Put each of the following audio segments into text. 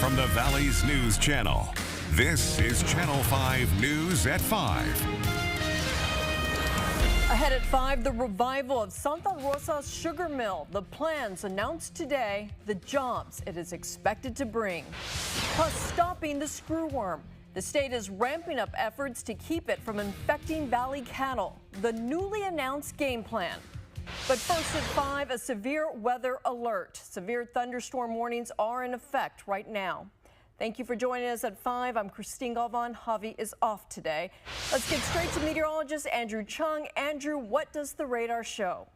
from the Valley's News Channel. This is Channel 5 News at 5. Ahead at 5, the revival of Santa Rosa's sugar mill. The plans announced today, the jobs it is expected to bring. Plus, stopping the screwworm. The state is ramping up efforts to keep it from infecting valley cattle. The newly announced game plan. But first at 5, a severe weather alert. Severe thunderstorm warnings are in effect right now. Thank you for joining us at 5. I'm Christine Galvan. Javi is off today. Let's get straight to meteorologist Andrew Chung. Andrew, what does the radar show?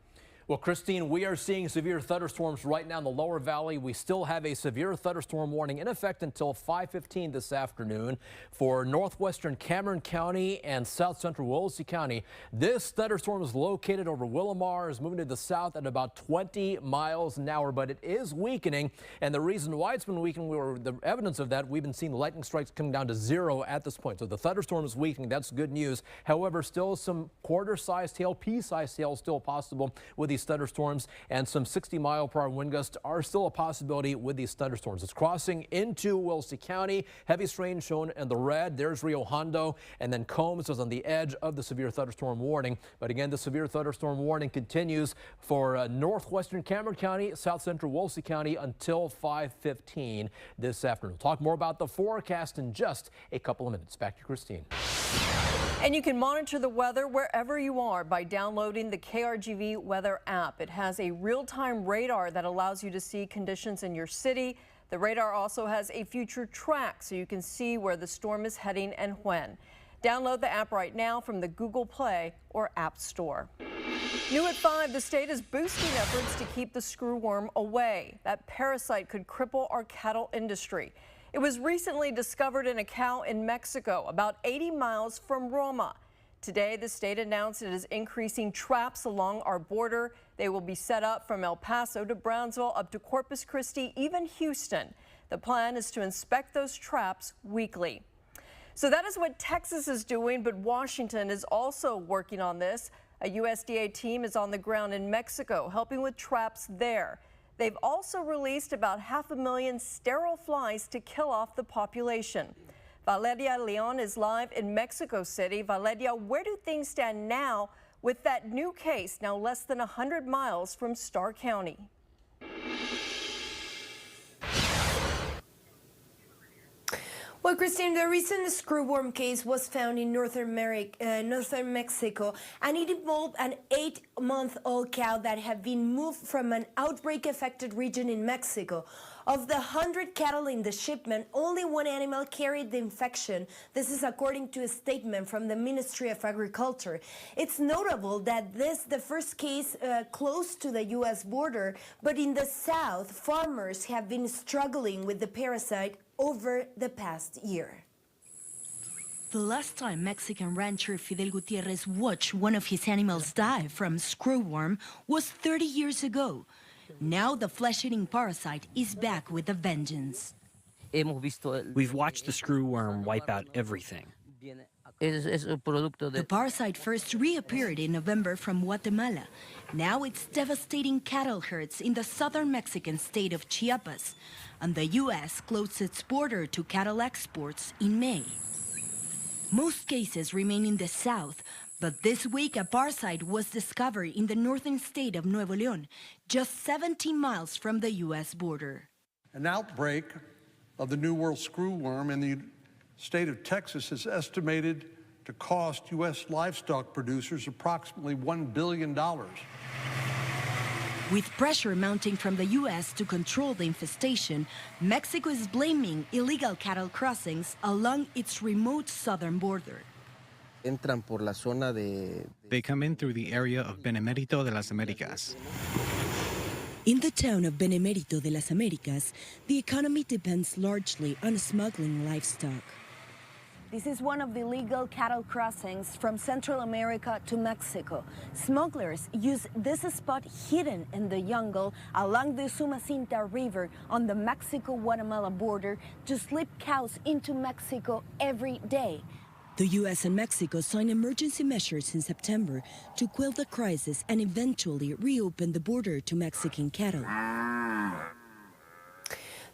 Well, Christine, we are seeing severe thunderstorms right now in the lower valley. We still have a severe thunderstorm warning in effect until 5:15 this afternoon for northwestern Cameron County and south central Willoughby County. This thunderstorm is located over Willamar, is moving to the south at about 20 miles an hour, but it is weakening. And the reason why it's been weakening, or the evidence of that, we've been seeing lightning strikes coming down to 0 at this point. So the thunderstorm is weakening. That's good news. However, still some quarter-sized hail, pea-sized hail still possible with these thunderstorms, and some 60-mile-per-hour wind gusts are still a possibility with these thunderstorms. It's crossing into Willoughby County. Heaviest rain shown in the red. There's Rio Hondo, and then Combs is on the edge of the severe thunderstorm warning. But again, the severe thunderstorm warning continues for northwestern Cameron County, south central Willoughby County until 5:15 this afternoon. We'll talk more about the forecast in just a couple of minutes. Back to Christine. And you can monitor the weather wherever you are by downloading the KRGV weather app. It has a real-time radar that allows you to see conditions in your city. The radar also has a future track so you can see where the storm is heading and when. Download the app right now from the Google Play or App Store. New at 5, the state is boosting efforts to keep the screwworm away. That parasite could cripple our cattle industry. It was recently discovered in a cow in Mexico, about 80 miles from Roma. Today, the state announced it is increasing traps along our border. They will be set up from El Paso to Brownsville up to Corpus Christi, even Houston. The plan is to inspect those traps weekly. So that is what Texas is doing, but Washington is also working on this. A USDA team is on the ground in Mexico, helping with traps there. They've also released about 500,000 sterile flies to kill off the population. Valeria Leon is live in Mexico City. Valeria, where do things stand now with that new case, now less than 100 miles from Starr County? Well, Christine, the recent screwworm case was found in northern Mexico, and it involved an 8-month-old cow that had been moved from an outbreak-affected region in Mexico. Of the 100 cattle in the shipment, only one animal carried the infection. This is according to a statement from the Ministry of Agriculture. It's notable that this is the first case close to the U.S. border, but in the south, farmers have been struggling with the parasite over the past year. The last time Mexican rancher Fidel Gutierrez watched one of his animals die from screwworm was 30 years ago. Now the flesh-eating parasite is back with a vengeance. We've watched the screwworm wipe out everything. The parasite first reappeared in November from Guatemala. Now it's devastating cattle herds in the southern Mexican state of Chiapas. And the U.S. closed its border to cattle exports in May. Most cases remain in the south, but this week a parasite was discovered in the northern state of Nuevo León, just 17 miles from the U.S. border. An outbreak of the New World screwworm in the state of Texas is estimated to cost U.S. livestock producers approximately $1 billion. With pressure mounting from the U.S. to control the infestation, Mexico is blaming illegal cattle crossings along its remote southern border. They come in through the area of Benemérito de las Américas. In the town of Benemérito de las Américas, the economy depends largely on smuggling livestock. This is one of the illegal cattle crossings from Central America to Mexico. Smugglers use this spot hidden in the jungle along the Sumacinta River on the Mexico-Guatemala border to slip cows into Mexico every day. The U.S. and Mexico signed emergency measures in September to quell the crisis and eventually reopen the border to Mexican cattle.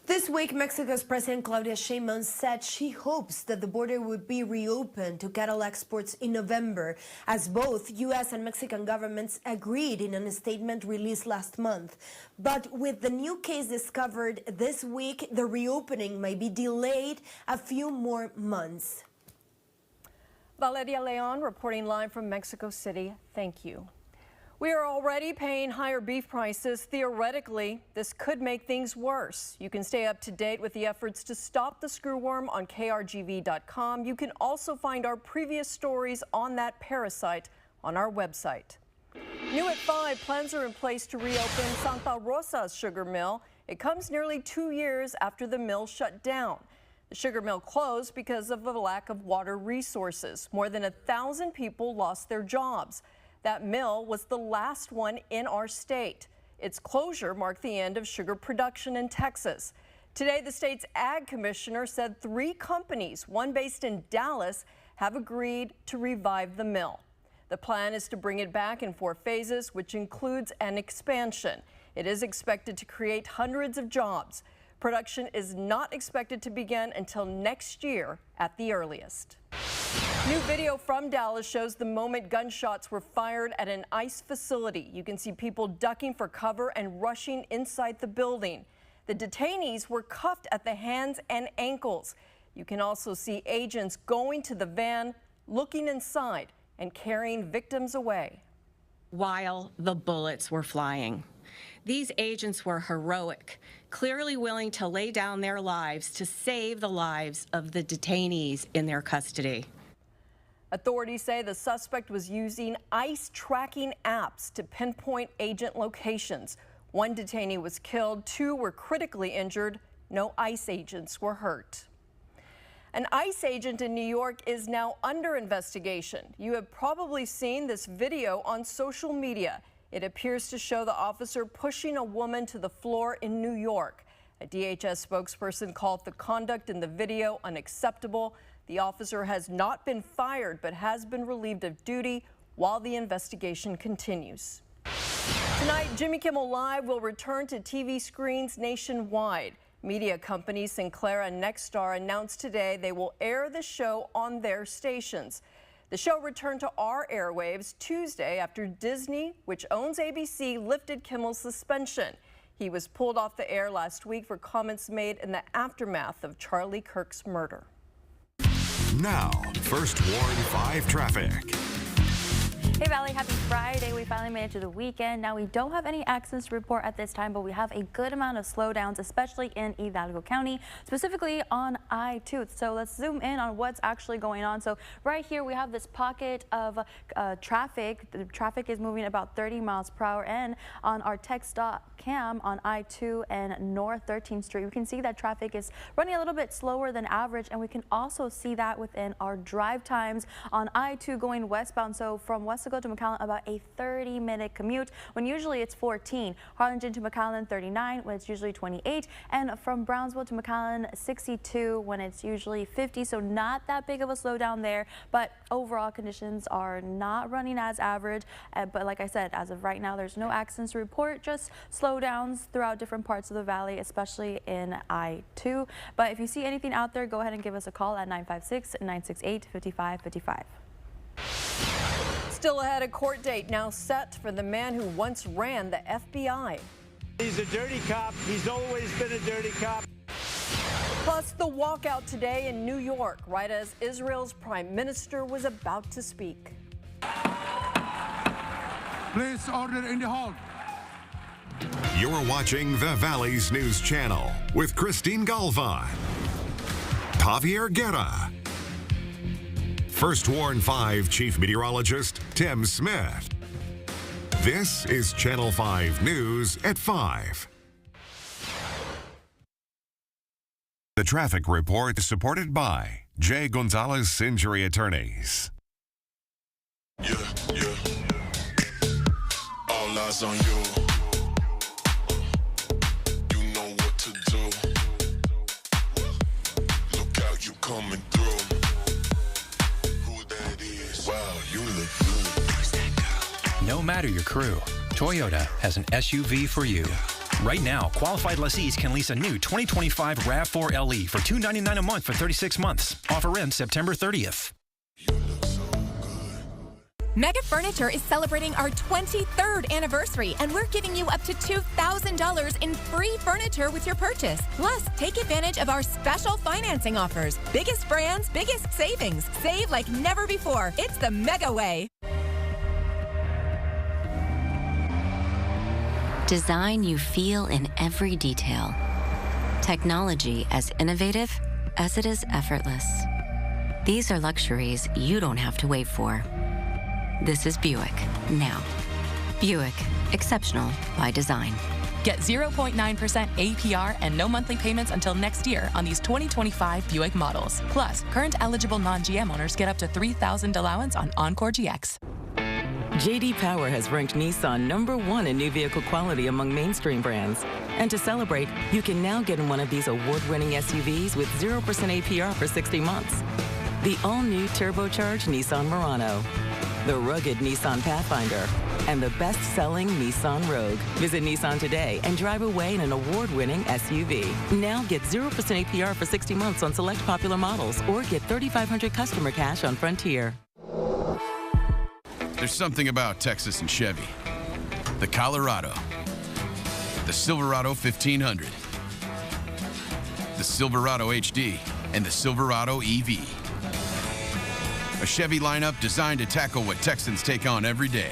The This week, Mexico's President Claudia Sheinbaum said she hopes that the border would be reopened to cattle exports in November, as both U.S. and Mexican governments agreed in a statement released last month. But with the new case discovered this week, the reopening may be delayed a few more months. Valeria Leon reporting live from Mexico City. Thank you. We are already paying higher beef prices. Theoretically, this could make things worse. You can stay up to date with the efforts to stop the screwworm on krgv.com. You can also find our previous stories on that parasite on our website. New at 5, plans are in place to reopen Santa Rosa's sugar mill. It comes nearly 2 years after the mill shut down. The sugar mill closed because of a lack of water resources. More than 1,000 people lost their jobs. That mill was the last one in our state. Its closure marked the end of sugar production in Texas. Today, the state's ag commissioner said 3 companies, one based in Dallas, have agreed to revive the mill. The plan is to bring it back in 4 phases, which includes an expansion. It is expected to create hundreds of jobs. Production is not expected to begin until next year at the earliest. New video from Dallas shows the moment gunshots were fired at an ICE facility. You can see people ducking for cover and rushing inside the building. The detainees were cuffed at the hands and ankles. You can also see agents going to the van, looking inside, and carrying victims away. While the bullets were flying, these agents were heroic, clearly willing to lay down their lives to save the lives of the detainees in their custody. Authorities say the suspect was using ICE tracking apps to pinpoint agent locations. 1 detainee was killed, 2 were critically injured. No ICE agents were hurt. An ICE agent in New York is now under investigation. You have probably seen this video on social media. It appears to show the officer pushing a woman to the floor in New York. A DHS spokesperson called the conduct in the video unacceptable. The officer has not been fired but has been relieved of duty while the investigation continues. Tonight, Jimmy Kimmel Live will return to TV screens nationwide. Media companies Sinclair and Nexstar announced today they will air the show on their stations. The show returned to our airwaves Tuesday after Disney, which owns ABC, lifted Kimmel's suspension. He was pulled off the air last week for comments made in the aftermath of Charlie Kirk's murder. Now, First Warn 5 traffic. Hey Valley, happy Friday. We finally made it to the weekend. Now we don't have any accidents to report at this time, but we have a good amount of slowdowns, especially in Hidalgo County, specifically on I-2. So let's zoom in on what's actually going on. So right here we have this pocket of traffic. The traffic is moving about 30 miles per hour, and on our text.cam on I-2 and North 13th Street, we can see that traffic is running a little bit slower than average, and we can also see that within our drive times on I-2 going westbound. So from Wesco to McAllen, about a 30-minute commute when usually it's 14. Harlingen to McAllen 39 when it's usually 28, and from Brownsville to McAllen 62 when it's usually 50. So not that big of a slowdown there, but overall conditions are not running as average. But like I said, as of right now, there's no accidents to report, just slowdowns throughout different parts of the valley, especially in I-2. But if you see anything out there, go ahead and give us a call at 956-968-5555. Still ahead, a court date now set for the man who once ran the FBI. He's a dirty cop. He's always been a dirty cop. Plus, the walkout today in New York, right as Israel's prime minister was about to speak. Please order in the hall. You're watching the Valley's News Channel with Christine Galvan, Javier Guerra, First Warn 5 Chief Meteorologist Tim Smith. This is Channel 5 News at 5. The traffic report is supported by J. Gonzalez Injury Attorneys. Yeah. All eyes on you. You know what to do. Look out, you coming through. Who that is? Wow, you look good. No matter your crew, Toyota has an SUV for you. Right now, qualified lessees can lease a new 2025 RAV4 LE for $299 a month for 36 months. Offer ends September 30th. Mega Furniture is celebrating our 23rd anniversary, and we're giving you up to $2,000 in free furniture with your purchase. Plus, take advantage of our special financing offers. Biggest brands, biggest savings. Save like never before. It's the Mega Way. Design you feel in every detail. Technology as innovative as it is effortless. These are luxuries you don't have to wait for. This is Buick now. Buick, exceptional by design. Get 0.9% APR and no monthly payments until next year on these 2025 Buick models. Plus, current eligible non-GM owners get up to $3,000 allowance on Encore GX. J.D. Power has ranked Nissan #1 in new vehicle quality among mainstream brands. And to celebrate, you can now get in one of these award-winning SUVs with 0% APR for 60 months. The all-new turbocharged Nissan Murano, the rugged Nissan Pathfinder, and the best-selling Nissan Rogue. Visit Nissan today and drive away in an award-winning SUV. Now get 0% APR for 60 months on select popular models or get $3,500 customer cash on Frontier. There's something about Texas and Chevy. The Colorado, the Silverado 1500, the Silverado HD, and the Silverado EV. A Chevy lineup designed to tackle what Texans take on every day.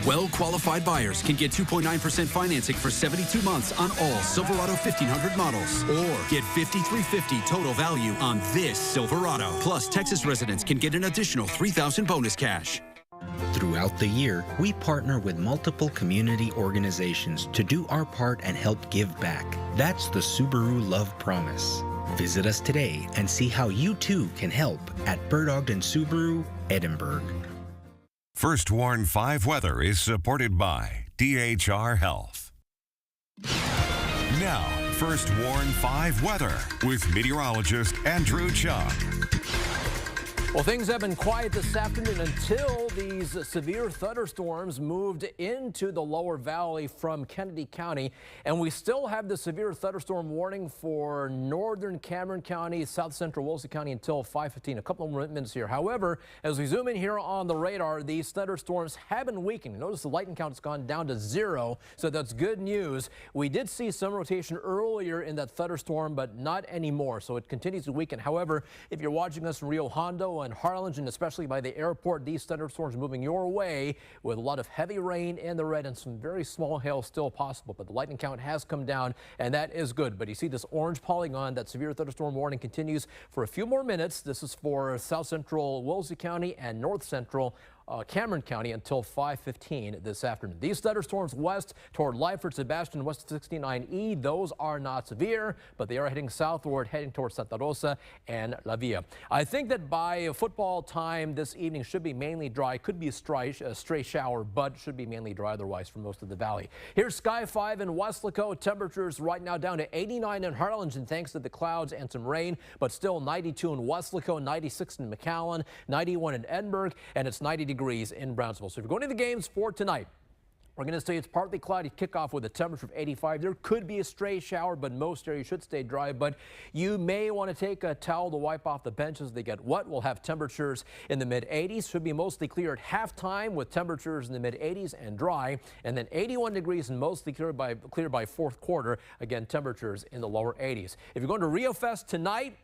Well-qualified buyers can get 2.9% financing for 72 months on all Silverado 1500 models, or get $5,350 total value on this Silverado. Plus, Texas residents can get an additional $3,000 bonus cash. Throughout the year, we partner with multiple community organizations to do our part and help give back. That's the Subaru Love Promise. Visit us today and see how you too can help at Bird Ogden Subaru, Edinburgh. First Warn 5 weather is supported by DHR Health. Now, First Warn 5 weather with meteorologist Andrew Chung. Well, things have been quiet this afternoon until these severe thunderstorms moved into the lower valley from Kennedy County. And we still have the severe thunderstorm warning for northern Cameron County, south central Wolsey County until 5:15. A couple of minutes here. However, as we zoom in here on the radar, these thunderstorms have been weakening. Notice the lightning count has gone down to 0, so that's good news. We did see some rotation earlier in that thunderstorm, but not anymore, so it continues to weaken. However, if you're watching us from Rio Hondo and Harlingen, especially by the airport, these thunderstorms are moving your way with a lot of heavy rain in the red and some very small hail still possible. But the lightning count has come down, and that is good. But you see this orange polygon, that severe thunderstorm warning continues for a few more minutes. This is for south central Wolsey County and north central Cameron County until 5:15 this afternoon. These thunderstorms west toward Lyford, Sebastian, west of 69E, those are not severe, but they are heading southward, heading towards Santa Rosa and La Villa. I think that by football time this evening should be mainly dry. Could be a stray shower, but should be mainly dry otherwise for most of the valley. Here's Sky 5 in Weslaco. Temperatures right now down to 89 in Harlingen thanks to the clouds and some rain, but still 92 in Weslaco, 96 in McAllen, 91 in Edinburgh, and it's 90 degrees in Brownsville. So if you're going to the games for tonight, we're going to say it's partly cloudy kickoff with a temperature of 85. There could be a stray shower, but most areas should stay dry. But you may want to take a towel to wipe off the benches. They get wet. We'll have temperatures in the mid-80s. Should be mostly clear at halftime with temperatures in the mid-80s and dry. And then 81 degrees and mostly clear by fourth quarter. Again, temperatures in the lower 80s. If you're going to Rio Fest tonight,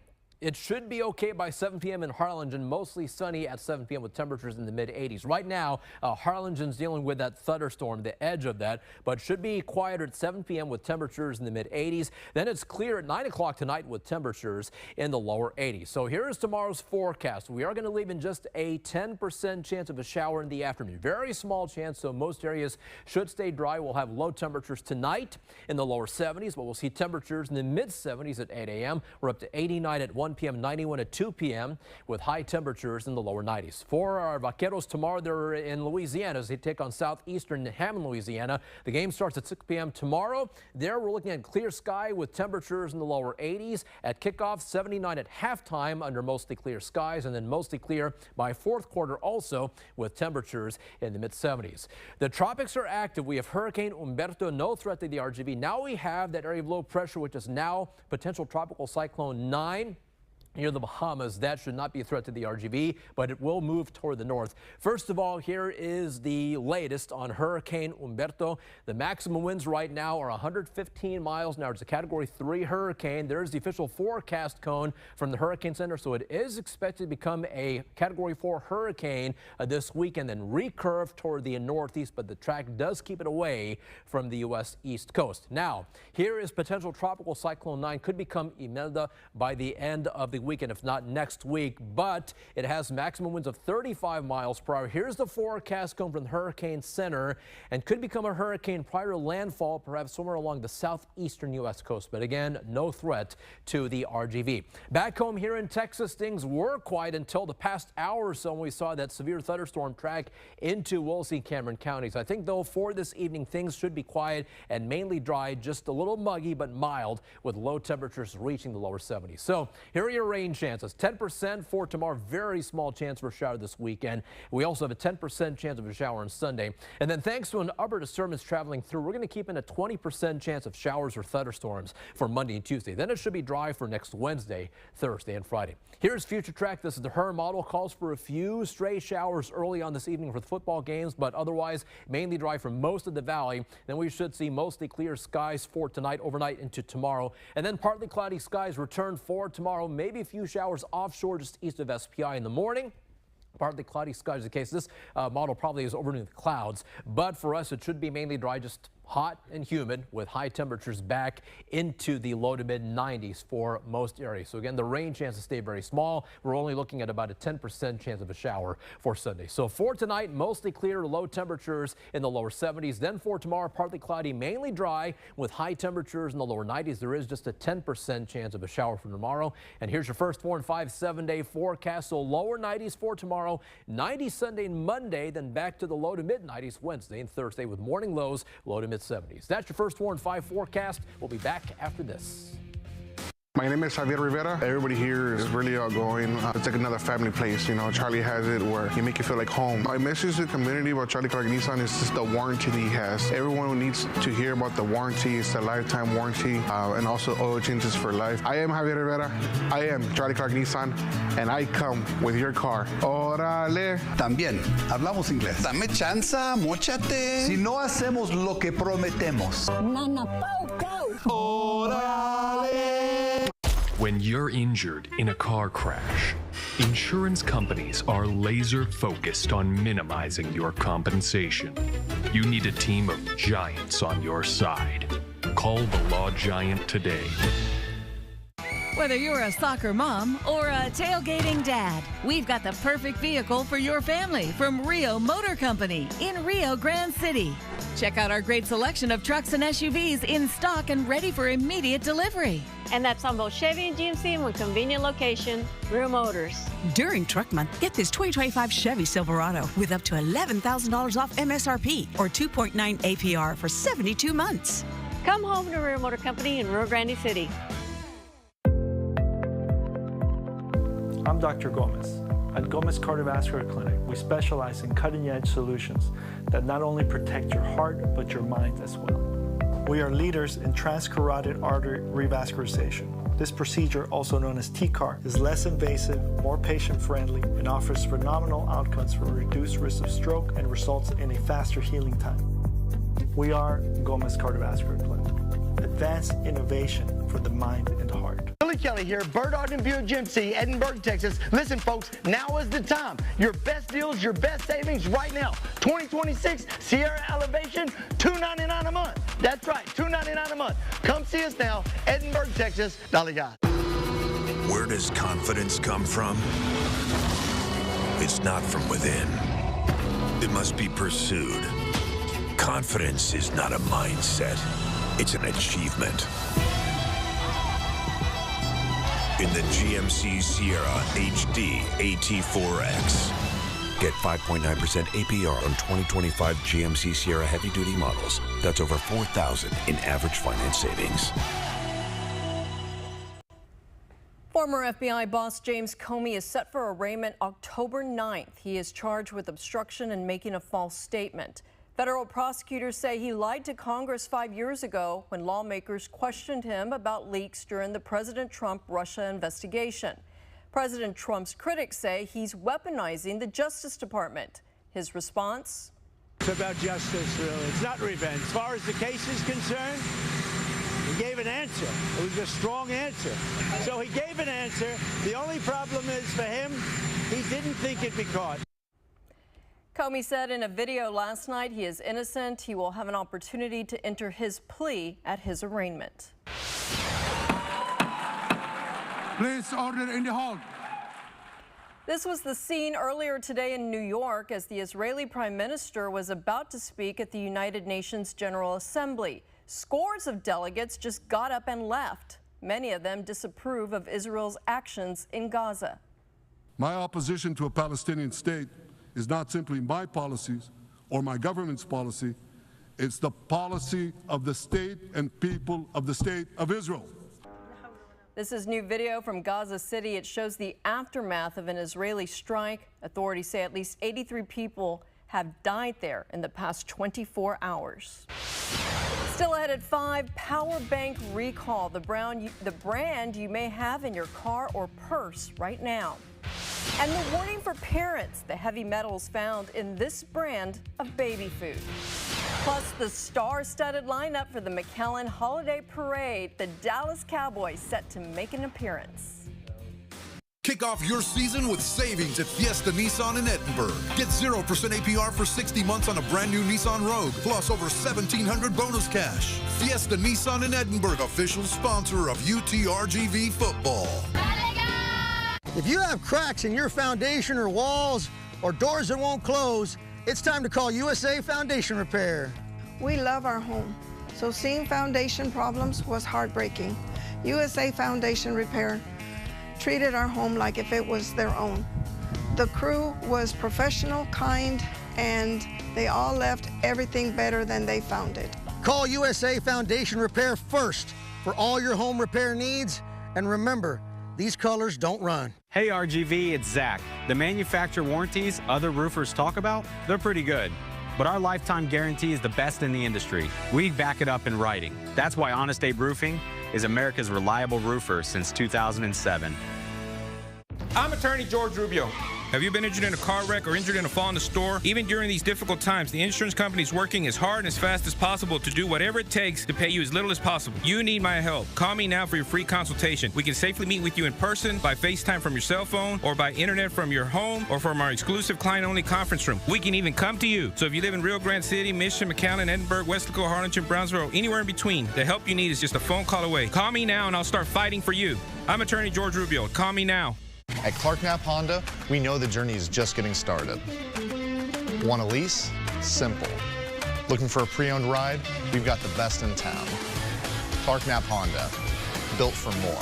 it should be okay by 7 p.m. in Harlingen, mostly sunny at 7 p.m. with temperatures in the mid-80s. Right now, Harlingen's dealing with that thunderstorm, the edge of that, but should be quieter at 7 p.m. with temperatures in the mid-80s. Then it's clear at 9 o'clock tonight with temperatures in the lower 80s. So here is tomorrow's forecast. We are going to leave in just a 10% chance of a shower in the afternoon. Very small chance, so most areas should stay dry. We'll have low temperatures tonight in the lower 70s, but we'll see temperatures in the mid-70s at 8 a.m. We're up to 89 at 1 1 p.m., 91 at 2 p.m. with high temperatures in the lower 90s. For our Vaqueros tomorrow, they're in Louisiana as they take on Southeastern Hammond, Louisiana. The game starts at 6 p.m. tomorrow. There we're looking at clear sky with temperatures in the lower 80s. At kickoff, 79 at halftime under mostly clear skies, and then mostly clear by fourth quarter also with temperatures in the mid-70s. The tropics are active. We have Hurricane Humberto, no threat to the RGV. Now we have that area of low pressure, which is now potential tropical cyclone 9. Near the Bahamas. That should not be a threat to the RGV, but it will move toward the north. First of all, here is the latest on Hurricane Humberto. The maximum winds right now are 115 miles an hour. It's a Category 3 hurricane. There's the official forecast cone from the Hurricane Center, so it is expected to become a Category 4 hurricane this weekend, then recurve toward the northeast, but the track does keep it away from the U.S. East Coast. Now, here is potential tropical cyclone 9. Could become Imelda by the end of the weekend, if not next week, but it has maximum winds of 35 miles per hour. Here's the forecast cone from the Hurricane Center, and could become a hurricane prior to landfall, perhaps somewhere along the southeastern U.S. coast. But again, no threat to the RGV. Back home here in Texas, things were quiet until the past hour or so when we saw that severe thunderstorm track into Wolsey, Cameron counties. I think, though, for this evening, things should be quiet and mainly dry, just a little muggy but mild, with low temperatures reaching the lower 70s. So here are your rain chances. 10% for tomorrow. Very small chance for a shower this weekend. We also have a 10% chance of a shower on Sunday. And then thanks to an upper disturbance traveling through, we're going to keep in a 20% chance of showers or thunderstorms for Monday and Tuesday. Then it should be dry for next Wednesday, Thursday, and Friday. Here's Future Track. This is the HER model. Calls for a few stray showers early on this evening for the football games, but otherwise mainly dry for most of the valley. Then we should see mostly clear skies for tonight, overnight into tomorrow. And then partly cloudy skies return for tomorrow. Maybe a few showers offshore just east of SPI in the morning. Partly cloudy skies is the case. This model probably is overneath the clouds, but for us it should be mainly dry, just hot and humid with high temperatures back into the low to mid 90s for most areas. So again, the rain chances stay very small. We're only looking at about a 10% chance of a shower for Sunday. So for tonight, mostly clear, low temperatures in the lower 70s. Then for tomorrow, partly cloudy, mainly dry with high temperatures in the lower 90s. There is just a 10% chance of a shower for tomorrow. And here's your first 4 and 5 7-day forecast. So lower 90s for tomorrow, 90s Sunday and Monday, then back to the low to mid 90s Wednesday and Thursday with morning lows, low to mid 70s. That's your first 4 and 5 forecast. We'll be back after this. My name is Javier Rivera. Everybody here is really outgoing. It's like another family place. You know, Charlie has it where you make you feel like home. My message to the community about Charlie Clark Nissan is just the warranty that he has. Everyone needs to hear about the warranty. It's a lifetime warranty and also oil changes for life. I am Javier Rivera. I am Charlie Clark Nissan, and I come with your car. Órale. También hablamos inglés. Dame chance, móchate. Si no hacemos lo que prometemos. Nana, go. Órale. When you're injured in a car crash, insurance companies are laser focused on minimizing your compensation. You need a team of giants on your side. Call the Law Giant today. Whether you're a soccer mom or a tailgating dad, we've got the perfect vehicle for your family from Rio Motor Company in Rio Grande City. Check out our great selection of trucks and SUVs in stock and ready for immediate delivery. And that's on both Chevy and GMC in one convenient location, Rio Motors. During Truck Month, get this 2025 Chevy Silverado with up to $11,000 off MSRP or 2.9 APR for 72 months. Come home to Rio Motor Company in Rio Grande City. I'm Dr. Gomez. At Gomez Cardiovascular Clinic, we specialize in cutting-edge solutions that not only protect your heart, but your mind as well. We are leaders in transcarotid artery revascularization. This procedure, also known as TCAR, is less invasive, more patient-friendly, and offers phenomenal outcomes for reduced risk of stroke and results in a faster healing time. We are Gomez Cardiovascular Clinic. Advanced innovation for the mind and heart. Billy Kelly here, Bird Ogden Buick GMC, Edinburgh, Texas. Listen, folks, now is the time. Your best deals, your best savings right now. 2026 Sierra Elevation, $299 a month. That's right, $299 a month. Come see us now, Edinburgh, Texas. Daliga. Where does confidence come from? It's not from within. It must be pursued. Confidence is not a mindset. It's an achievement. in the GMC Sierra HD AT4X. Get 5.9% APR on 2025 GMC Sierra heavy-duty models. That's over $4,000 in average finance savings. Former FBI boss James Comey is set for arraignment October 9th. He is charged with obstruction and making a false statement. Federal prosecutors say he lied to Congress 5 years ago when lawmakers questioned him about leaks during the President Trump Russia investigation. President Trump's critics say he's weaponizing the Justice Department. His response? It's about justice, really. It's not revenge. As far as the case is concerned, he gave an answer. It was a strong answer. So he gave an answer. The only problem is for him, he didn't think it'd be caught. Comey said in a video last night he is innocent. He will have an opportunity to enter his plea at his arraignment. Please order in the hall. This was the scene earlier today in New York as the Israeli Prime Minister was about to speak at the United Nations General Assembly. Scores of delegates just got up and left. Many of them disapprove of Israel's actions in Gaza. My opposition to a Palestinian state is not simply my policies or my government's policy. It's the policy of the state and people of the state of Israel. This is new video from Gaza City. It shows the aftermath of an Israeli strike. Authorities say at least 83 people have died there in the past 24 hours. Still ahead at 5, power bank recall, the brand you may have in your car or purse right now. And the warning for parents, the heavy metals found in this brand of baby food. Plus, the star-studded lineup for the McAllen Holiday Parade, the Dallas Cowboys set to make an appearance. Kick off your season with savings at Fiesta Nissan in Edinburgh. Get 0% APR for 60 months on a brand new Nissan Rogue, plus over $1,700 bonus cash. Fiesta Nissan in Edinburgh, official sponsor of UTRGV football. If you have cracks in your foundation or walls or doors that won't close, it's time to call USA Foundation Repair. We love our home, so seeing foundation problems was heartbreaking. USA Foundation Repair treated our home like if it was their own. The crew was professional, kind, and they all left everything better than they found it. Call USA Foundation Repair first for all your home repair needs, and remember, these colors don't run. Hey RGV, it's Zach. The manufacturer warranties other roofers talk about, they're pretty good. But our lifetime guarantee is the best in the industry. We back it up in writing. That's why Honest Abe Roofing is America's reliable roofer since 2007. I'm attorney George Rubio. Have you been injured in a car wreck or injured in a fall in the store? Even during these difficult times, the insurance company is working as hard and as fast as possible to do whatever it takes to pay you as little as possible. You need my help. Call me now for your free consultation. We can safely meet with you in person, by FaceTime from your cell phone, or by internet from your home, or from our exclusive client-only conference room. We can even come to you. So if you live in Rio Grande City, Mission, McAllen, Edinburgh, Westlaco, Harlingen, Brownsville, or anywhere in between, the help you need is just a phone call away. Call me now and I'll start fighting for you. I'm attorney George Rubio. Call me now. At Clark Knapp Honda, we know the journey is just getting started. Want a lease? Simple. Looking for a pre-owned ride? We've got the best in town. Clark Knapp Honda, built for more.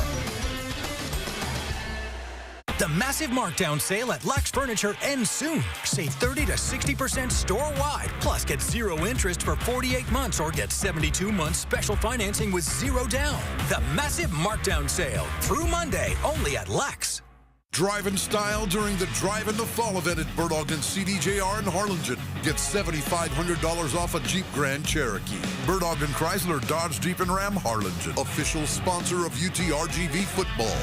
The massive markdown sale at Lux Furniture ends soon. Save 30 to 60% store-wide. Plus, get 0 interest for 48 months or get 72 months special financing with 0 down. The massive markdown sale through Monday only at Lux. Drive in style during the Drive in the Fall event at Bertogden CDJR in Harlingen. Get $7,500 off a Jeep Grand Cherokee. Bertogden Chrysler Dodge Jeep and Ram Harlingen, official sponsor of UTRGV football.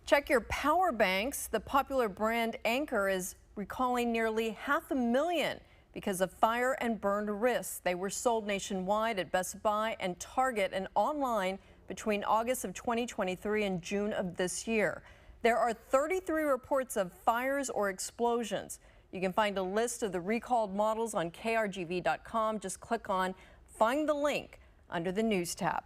Check your power banks. The popular brand Anchor is recalling nearly 500,000 because of fire and burn risks. They were sold nationwide at Best Buy and Target and online between August of 2023 and June of this year. There are 33 reports of fires or explosions. You can find a list of the recalled models on krgv.com. Just click on Find the Link under the News tab.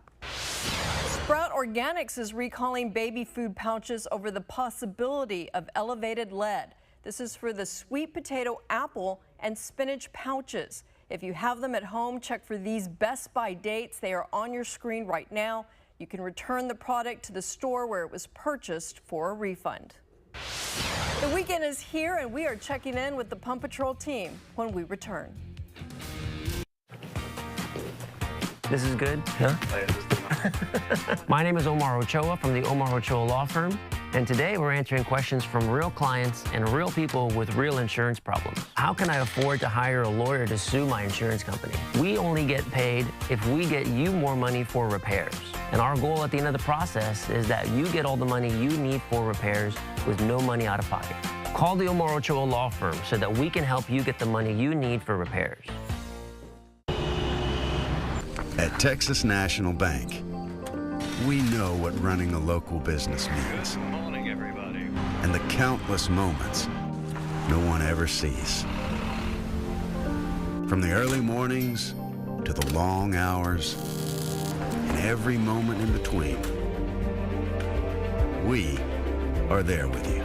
Sprout Organics is recalling baby food pouches over the possibility of elevated lead. This is for the sweet potato, apple, and spinach pouches. If you have them at home, check for these Best Buy dates. They are on your screen right now. You can return the product to the store where it was purchased for a refund. The weekend is here, and we are checking in with the Pump Patrol team when we return. This is good? Huh? My name is Omar Ochoa from the Omar Ochoa Law Firm, and today we're answering questions from real clients and real people with real insurance problems. How can I afford to hire a lawyer to sue my insurance company? We only get paid if we get you more money for repairs. And our goal at the end of the process is that you get all the money you need for repairs with no money out of pocket. Call the Omar Ochoa Law Firm so that we can help you get the money you need for repairs. At Texas National Bank, we know what running a local business means. Good morning, everybody. And the countless moments no one ever sees. From the early mornings to the long hours and every moment in between, we are there with you.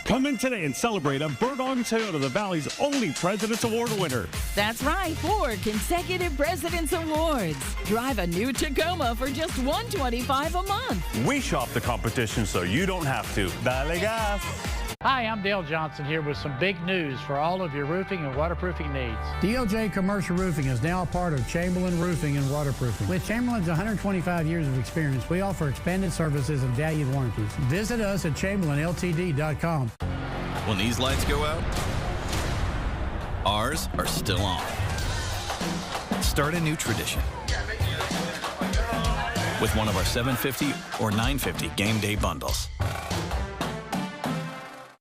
Come in today and celebrate a Bergong Toyota, the Valley's only President's Award winner. That's right, 4 consecutive President's Awards. Drive a new Tacoma for just $125 a month. We shop the competition so you don't have to. Dale gas. Hi, I'm Dale Johnson here with some big news for all of your roofing and waterproofing needs. DLJ Commercial Roofing is now a part of Chamberlain Roofing and Waterproofing. With Chamberlain's 125 years of experience, we offer expanded services and valued warranties. Visit us at ChamberlainLTD.com. When these lights go out, ours are still on. Start a new tradition with one of our 750 or 950 game day bundles.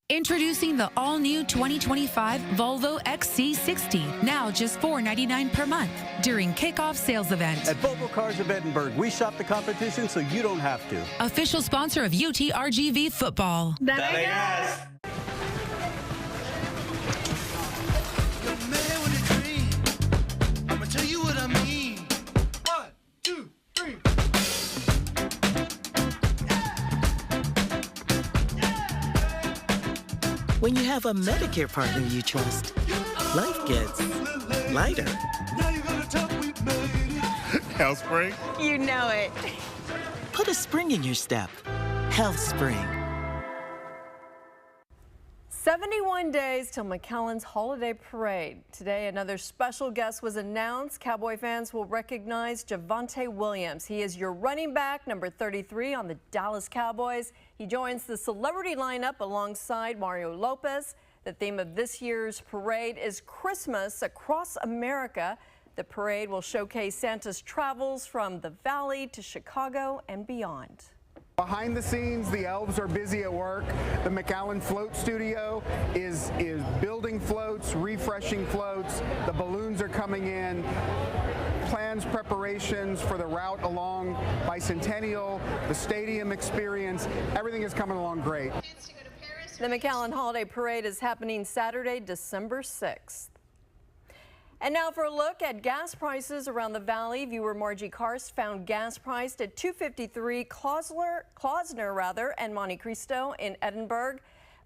Introducing the all-new 2025 Volvo XC60, now just $499 per month during kickoff sales event. At Volvo Cars of Edinburgh, we shop the competition so you don't have to. Official sponsor of UTRGV football. When you have a Medicare partner you trust, life gets lighter. Health Spring? You know it. Put a spring in your step. Health Spring. 71 days till McAllen's Holiday Parade. Today, another special guest was announced. Cowboy fans will recognize Javonte Williams. He is your running back, number 33 on the Dallas Cowboys. He joins the celebrity lineup alongside Mario Lopez. The theme of this year's parade is Christmas across America. The parade will showcase Santa's travels from the Valley to Chicago and beyond. Behind the scenes, the elves are busy at work. The McAllen Float Studio is building floats, refreshing floats. The balloons are coming in. Plans, preparations for the route along Bicentennial, the stadium experience, everything is coming along great. The McAllen Holiday Parade is happening Saturday, December 6th. And now for a look at gas prices around the valley. Viewer Margie Karst found gas priced at $2.53 Klosner and Monte Cristo in Edinburgh.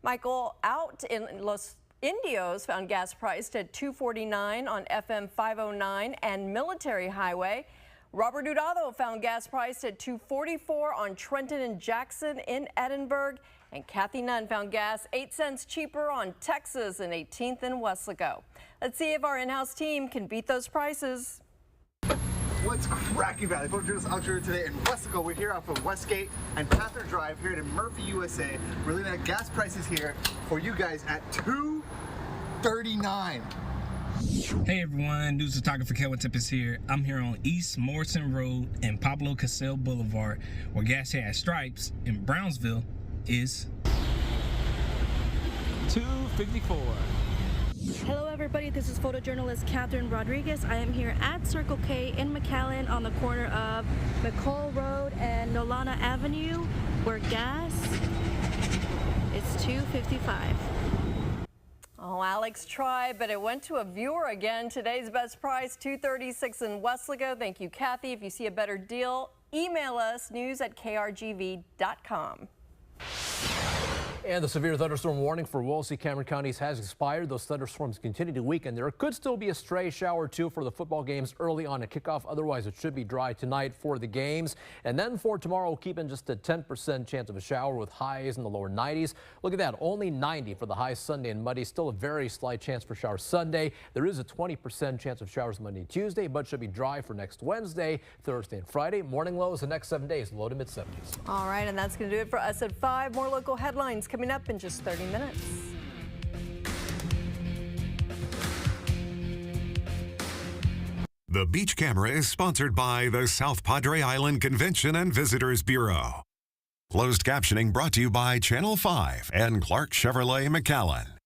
Michael out in Los Indios found gas priced at $2.49 on FM 509 and Military Highway. Robert Hurtado found gas priced at $2.44 on Trenton and Jackson in Edinburgh. And Kathy Nunn found gas 8 cents cheaper on Texas and 18th and Weslaco. Let's see if our in-house team can beat those prices. What's cracking, Valley? Folks, join us out here today in Weslaco. We're here off of Westgate and Panther Drive here in Murphy, USA. We're looking at gas prices here for you guys at $2.39. Hey everyone, news photographer Kevin Tippis here. I'm here on East Morrison Road and Pablo Casale Boulevard, where gas here at Stripes in Brownsville is $2.54. Hello everybody, this is photojournalist Catherine Rodriguez. I am here at Circle K in McAllen on the corner of McCall Road and Nolana Avenue, where gas is $2.55. Oh, Alex tried, but it went to a viewer again. Today's best price, $2.36 in Weslaco. Thank you, Kathy. If you see a better deal, email us, news@krgv.com. And the severe thunderstorm warning for Wolsey, Cameron counties has expired. Those thunderstorms continue to weaken. There could still be a stray shower or two for the football games early on at kickoff. Otherwise, it should be dry tonight for the games. And then for tomorrow, we'll keep in just a 10% chance of a shower with highs in the lower 90s. Look at that, only 90 for the highs Sunday and muddy. Still a very slight chance for showers Sunday. There is a 20% chance of showers Monday and Tuesday, but should be dry for next Wednesday, Thursday, and Friday. Morning lows the next 7 days, low to mid 70s. All right, and that's going to do it for us at 5. More local headlines coming up in just 30 minutes. The Beach Camera is sponsored by the South Padre Island Convention and Visitors Bureau. Closed captioning brought to you by Channel 5 and Clark Chevrolet McAllen.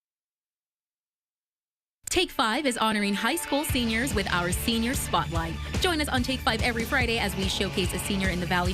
Take 5 is honoring high school seniors with our Senior Spotlight. Join us on Take 5 every Friday as we showcase a senior in the Valley